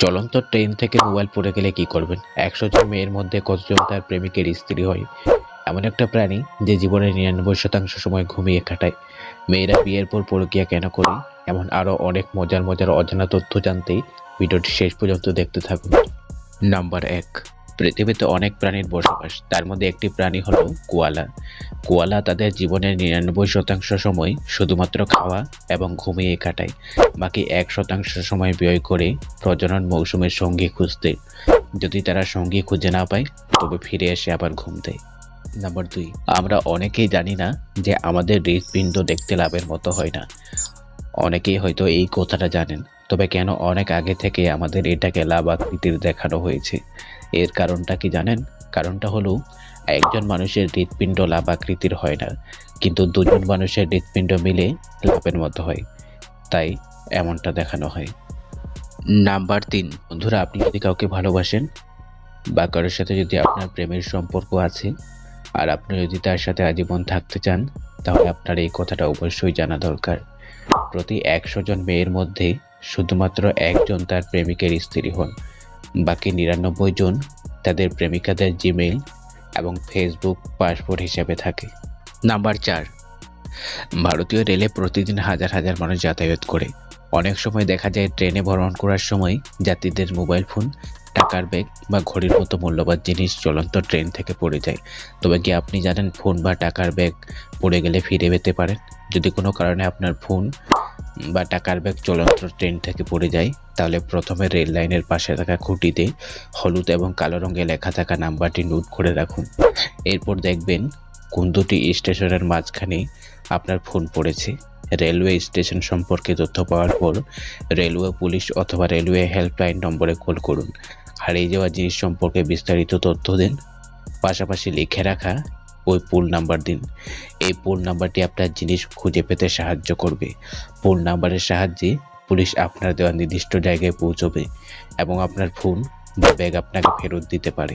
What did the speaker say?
চলন্ত ট্রেন থেকে মোবাইল পড়ে গেলে কি করবেন? ১০০ জন মেয়ের মধ্যে কতজন তার প্রেমিকের স্ত্রী হয়? এমন একটা প্রাণী যে জীবনের ৯৯% সময় ঘুমিয়ে কাটায়। মেয়েরা বিয়ের পর পরকীয়া কেন করে? এমন আরও অনেক মজার মজার অজানা তথ্য জানতে ভিডিওটি শেষ পর্যন্ত দেখতে থাকুন। নাম্বার ১, পৃথিবীতে অনেক প্রাণীর বসবাস, তার মধ্যে একটি প্রাণী হলো কোয়ালা। কোয়ালা তাদের জীবনের ৯৯% সময় শুধুমাত্র খাওয়া এবং ঘুমিয়ে কাটায়। বাকি ১% সময় ব্যয় করে প্রজনন মৌসুমের সঙ্গী খুঁজতে। যদি তারা সঙ্গী খুঁজে না পায় তবে ফিরে এসে আবার ঘুম দেয়। নাম্বার ২, আমরা অনেকেই জানি না যে আমাদের হৃৎপিণ্ড দেখতে লাভের মতো হয় না। অনেকেই হয়তো এই কথাটা জানেন, তবে কেন অনেক আগে থেকে আমাদের এটাকে লাভ আকৃতির দেখানো হয়েছে? এর কারণটা কি জানেন? কারণটা হলো, একজন মানুষের হৃৎপিণ্ড লাভ আকৃতির হয় না, কিন্তু দুজন মানুষের হৃৎপিণ্ড মিলে লাভের মতো হয়, তাই এমনটা দেখানো হয়। নাম্বার ৩, বন্ধুরা, আপনি যদি কাউকে ভালোবাসেন বা কারোর সাথে যদি আপনার প্রেমের সম্পর্ক আছে আর আপনি যদি তার সাথে আজীবন থাকতে চান, তাহলে আপনার এই কথাটা অবশ্যই জানা দরকার। প্রতি ১০০ জন মেয়ের মধ্যে শুধুমাত্র একজন তার প্রেমিকের স্ত্রী হন। বাকি ৯৯ জন তাদের প্রেমিকাদের জিমেইল এবং ফেসবুক পাসপোর্ট হিসেবে থাকে। নাম্বার ৪, ভারতীয় রেলে প্রতিদিন হাজার হাজার মানুষ যাতায়াত করে। অনেক সময় দেখা যায় ট্রেনে ভ্রমণ করার সময় যাত্রীদের মোবাইল ফোন, টাকার ব্যাগ বা ঘড়ির মতো মূল্যবান জিনিস চলন্ত ট্রেন থেকে পড়ে যায়। তবে কি আপনি জানেন ফোন বা টাকার ব্যাগ পড়ে গেলে ফিরে পেতে পারেন? যদি কোনো কারণে আপনার ফোন বা টাকার ব্যাগ চলন্ত ট্রেন থেকে পড়ে যায়, তাহলে প্রথমে রেল লাইনের পাশে থাকা খুঁটিতে হলুদ এবং কালো রঙে লেখা থাকা নাম্বারটি নোট করে রাখুন। এরপর দেখবেন কোন দুটি স্টেশনের মাঝখানে আপনার ফোন পড়েছে। রেলওয়ে স্টেশন সম্পর্কে তথ্য পাওয়ার পর রেলওয়ে পুলিশ অথবা রেলওয়ে হেল্পলাইন নম্বরে কল করুন। হারিয়ে যাওয়া জিনিস সম্পর্কে বিস্তারিত তথ্য দিন। পাশাপাশি লিখে রাখা ওই পুল নাম্বার দিন। এই পুল নাম্বারটি আপনার জিনিস খুঁজে পেতে সাহায্য করবে। পুল নাম্বারের সাহায্যে পুলিশ আপনার দেওয়া নির্দিষ্ট জায়গায় পৌঁছবে এবং আপনার ফোন বা ব্যাগ আপনাকে ফেরত দিতে পারে।